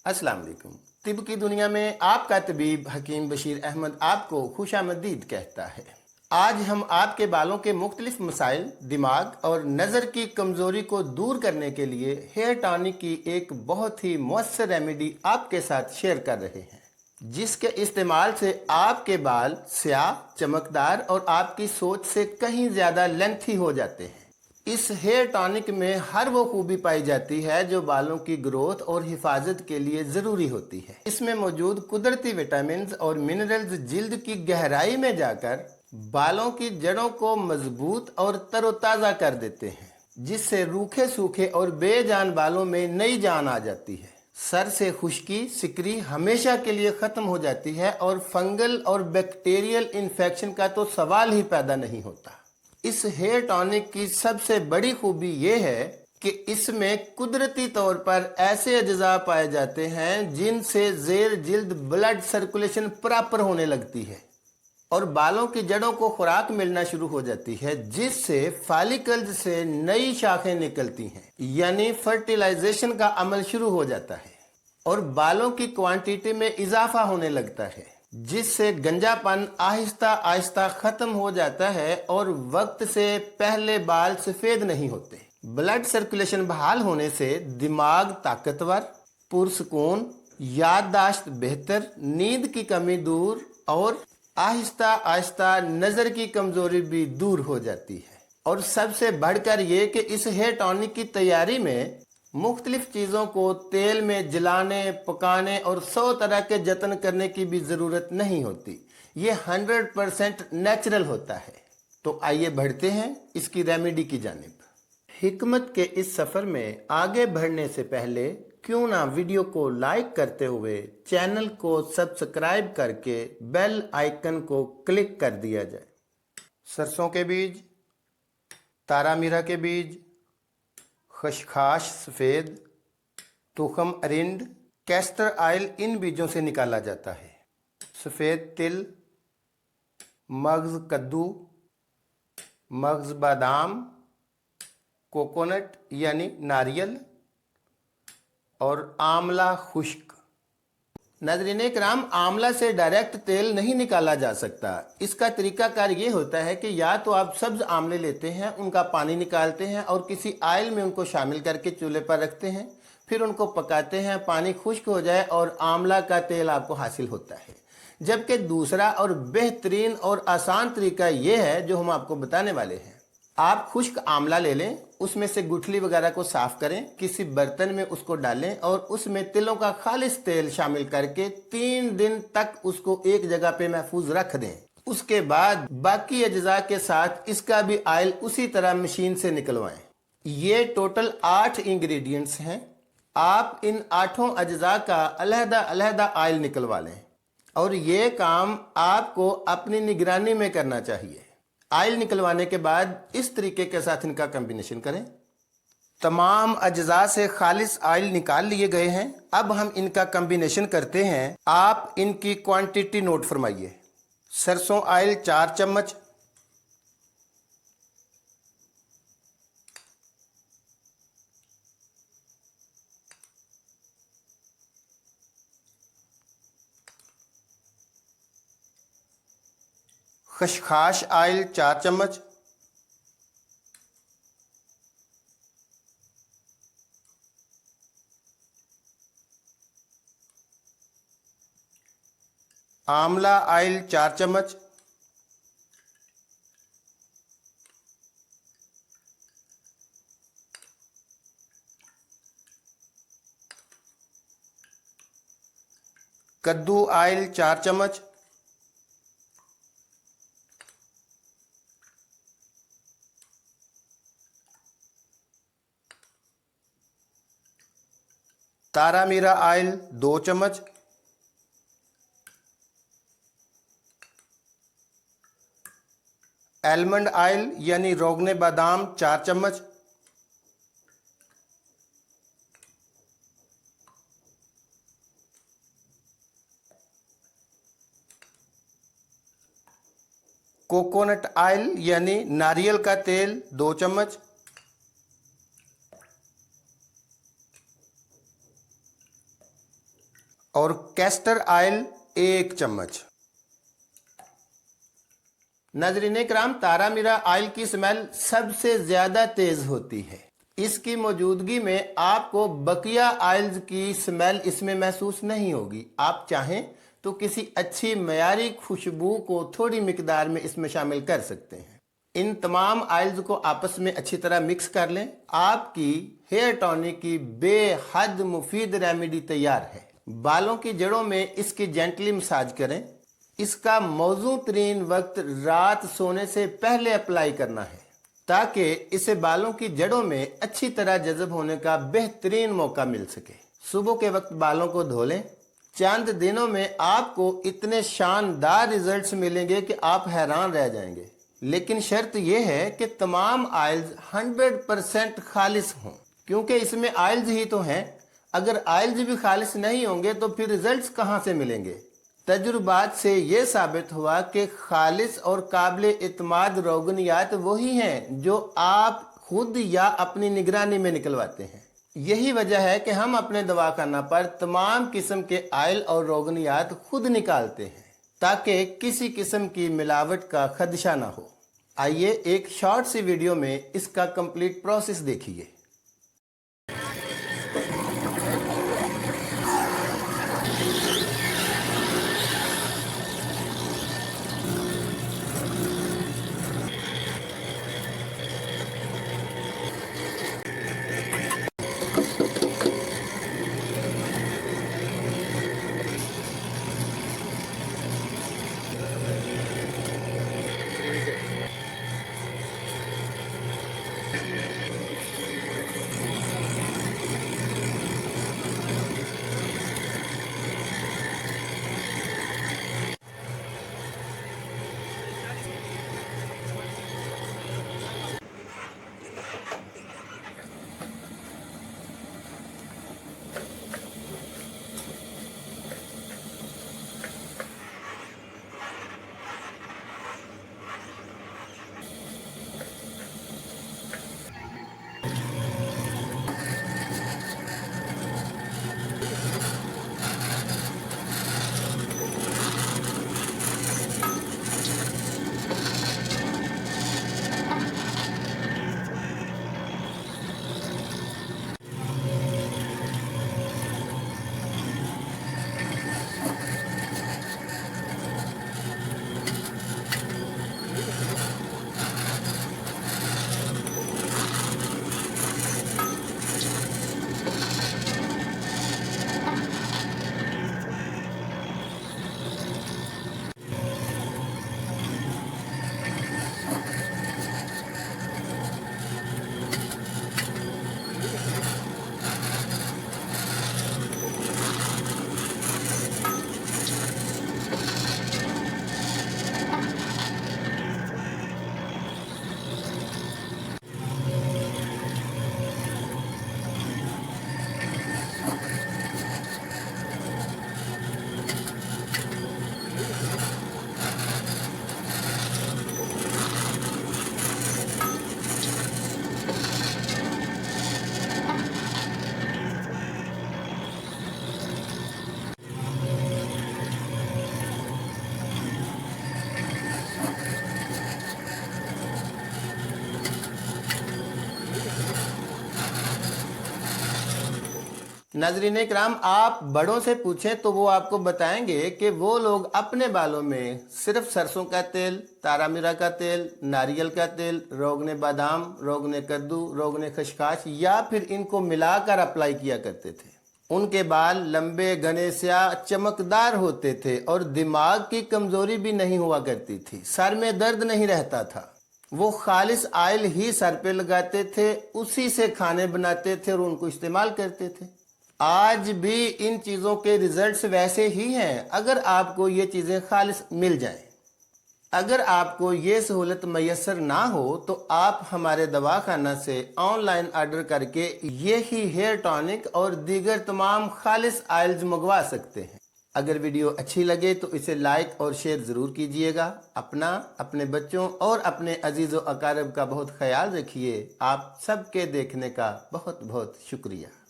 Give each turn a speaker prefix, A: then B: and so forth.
A: अस्सलाम वालेकुम। तिब की दुनिया में आपका तबीब हकीम बशीर अहमद आपको खुशामदीद कहता है। आज हम आपके बालों के मुख्तलिफ मसाइल, दिमाग और नज़र की कमज़ोरी को दूर करने के लिए हेयर टॉनिक की एक बहुत ही मौसर रेमेडी आपके साथ शेयर कर रहे हैं, जिसके इस्तेमाल से आपके बाल स्याह, चमकदार और आपकी सोच से कहीं ज़्यादा लेंथी हो जाते हैं। इस हेयर टॉनिक में हर वो खूबी पाई जाती है जो बालों की ग्रोथ और हिफाजत के लिए ज़रूरी होती है। इसमें मौजूद कुदरती विटामिन्स और मिनरल्स जिल्द की गहराई में जाकर बालों की जड़ों को मजबूत और तरोताज़ा कर देते हैं, जिससे रूखे सूखे और बेजान बालों में नई जान आ जाती है। सर से खुश्की, सिकरी हमेशा के लिए ख़त्म हो जाती है और फंगल और बैक्टीरियल इन्फेक्शन का तो सवाल ही पैदा नहीं होता। इस हेयर टॉनिक की सबसे बड़ी खूबी ये है कि इसमें कुदरती तौर पर ऐसे अज्जा पाए जाते हैं जिनसे ज़ेर जिल्द ब्लड सर्कुलेशन प्रॉपर होने लगती है और बालों की जड़ों को खुराक मिलना शुरू हो जाती है, जिससे फॉलिकल्स से नई शाखें निकलती हैं, यानी फर्टिलाइजेशन का अमल शुरू हो जाता है और बालों की क्वांटिटी में इजाफा होने लगता है, जिससे गंजापन आहिस्ता आहिस्ता खत्म हो जाता है और वक्त से पहले बाल सफेद नहीं होते। ब्लड सर्कुलेशन बहाल होने से दिमाग ताकतवर, पुरसकून, याददाश्त बेहतर, नींद की कमी दूर और आहिस्ता आहिस्ता नज़र की कमजोरी भी दूर हो जाती है। और सबसे बढ़कर ये कि इस हेयर टॉनिक की तैयारी में मुख्तलिफ चीज़ों को तेल में जलाने, पकाने और 100 तरह के जतन करने की भी ज़रूरत नहीं होती। ये 100% नेचुरल होता है। तो आइए बढ़ते हैं इसकी रेमेडी की जानिब। हिकमत के इस सफ़र में आगे बढ़ने से पहले क्यों ना वीडियो को लाइक करते हुए चैनल को सब्सक्राइब करके बेल आइकन को क्लिक कर दिया जाए। सरसों के बीज, तारा मीरा के बीज, खशखाश सफ़ेद, तुखम अरिंड, कैस्टर ऑयल इन बीजों से निकाला जाता है। सफ़ेद तिल, मगज़ कद्दू, मगज़ बादाम, कोकोनट यानी नारियल और आंवला खुश्क। नाज़रीन इकराम, आंवला से डायरेक्ट तेल नहीं निकाला जा सकता। इसका तरीकाकार ये होता है कि या तो आप सब्ज़ आंवले लेते हैं, उनका पानी निकालते हैं और किसी आयल में उनको शामिल करके चूल्हे पर रखते हैं, फिर उनको पकाते हैं, पानी खुश्क हो जाए और आंवला का तेल आपको हासिल होता है। जबकि दूसरा और बेहतरीन और आसान तरीका ये है जो हम आपको बताने वाले हैं। आप खुश्क आंवला ले लें, उसमें से गुठली वगैरह को साफ करें, किसी बर्तन में उसको डालें और उसमें तिलों का खालिस तेल शामिल करके 3 दिन तक उसको एक जगह पे महफूज रख दें। उसके बाद बाकी अज्जा के साथ इसका भी ऑयल उसी तरह मशीन से निकलवाएं। ये टोटल 8 इंग्रेडिएंट्स हैं। आप इन 8 अज्जा का अलहदा अलहदा ऑयल निकलवा लें और ये काम आपको अपनी निगरानी में करना चाहिए। ऑयल निकलवाने के बाद इस तरीके के साथ इनका कॉम्बिनेशन करें। तमाम अज्जा से खालिस ऑयल निकाल लिए गए हैं। अब हम इनका कॉम्बिनेशन करते हैं। आप इनकी क्वांटिटी नोट फरमाइए। सरसों ऑयल 4 चम्मच, खशखाश ऑयल 4 चम्मच, आंवला ऑयल 4 चम्मच, कद्दू ऑयल 4 चम्मच, तारा मीरा ऑयल 2 चम्मच, आलमंड ऑयल यानी रोगने बादाम 4 चम्मच, कोकोनट ऑयल यानी नारियल का तेल 2 चम्मच, और कैस्टर ऑयल 1 चम्मच। नाज़रीन किराम, तारा मीरा ऑयल की स्मेल सबसे ज़्यादा तेज़ होती है। इसकी मौजूदगी में आपको बकिया ऑयल्स की स्मेल इसमें महसूस नहीं होगी। आप चाहें तो किसी अच्छी मयारी खुशबू को थोड़ी मिकदार में इसमें शामिल कर सकते हैं। इन तमाम ऑयल्स को आपस में अच्छी तरह मिक्स कर लें। आपकी हेयर टॉनिक की बेहद मुफीद रेमेडी तैयार है। बालों की जड़ों में इसकी जेंटली मसाज करें। इसका मौजू तरीन वक्त रात सोने से पहले अप्लाई करना है ताकि इसे बालों की जड़ों में अच्छी तरह जज़ब होने का बेहतरीन मौका मिल सके। सुबह के वक्त बालों को धो लें। चंद दिनों में आपको इतने शानदार रिजल्ट्स मिलेंगे कि आप हैरान रह जाएंगे। लेकिन शर्त यह है कि तमाम ऑयल्स 100% खालिस हों, क्योंकि इसमें ऑयल्स ही तो हैं। अगर ऑयल्स भी खालिस नहीं होंगे तो फिर रिजल्ट्स कहाँ से मिलेंगे। तजुर्बात से ये साबित हुआ कि खालिस और काबिल इत्माद रोगनियात वही हैं जो आप खुद या अपनी निगरानी में निकलवाते हैं। यही वजह है कि हम अपने दवाखाना पर तमाम किस्म के ऑयल और रोगनियात खुद निकालते हैं ताकि किसी किस्म की मिलावट का खदशा ना हो। आइए एक शॉर्ट सी वीडियो में इसका कंप्लीट प्रोसेस देखिए। नाज़रीन किराम, आप बड़ों से पूछें तो वो आपको बताएंगे कि वो लोग अपने बालों में सिर्फ सरसों का तेल, तारा मीरा का तेल, नारियल का तेल, रोगने बादाम, रोगने कद्दू, रोगने खशखाश या फिर इनको मिलाकर अप्लाई किया करते थे। उनके बाल लंबे, घने, स्याह, चमकदार होते थे और दिमाग की कमजोरी भी नहीं हुआ करती थी। सर में दर्द नहीं रहता था। वो खालिस ऑयल ही सर पे लगाते थे, उसी से खाने बनाते थे और उनको इस्तेमाल करते थे। आज भी इन चीज़ों के रिजल्ट्स वैसे ही हैं अगर आपको ये चीज़ें खालिस मिल जाएं। अगर आपको ये सहूलत मैसर ना हो तो आप हमारे दवाखाना से ऑनलाइन ऑर्डर करके ये ही हेयर टॉनिक और दीगर तमाम खालिस ऑयल्स मंगवा सकते हैं। अगर वीडियो अच्छी लगे तो इसे लाइक और शेयर ज़रूर कीजिएगा। अपना, अपने बच्चों और अपने अजीज़ व अकारब का बहुत ख्याल रखिए। आप सबके देखने का बहुत बहुत शुक्रिया।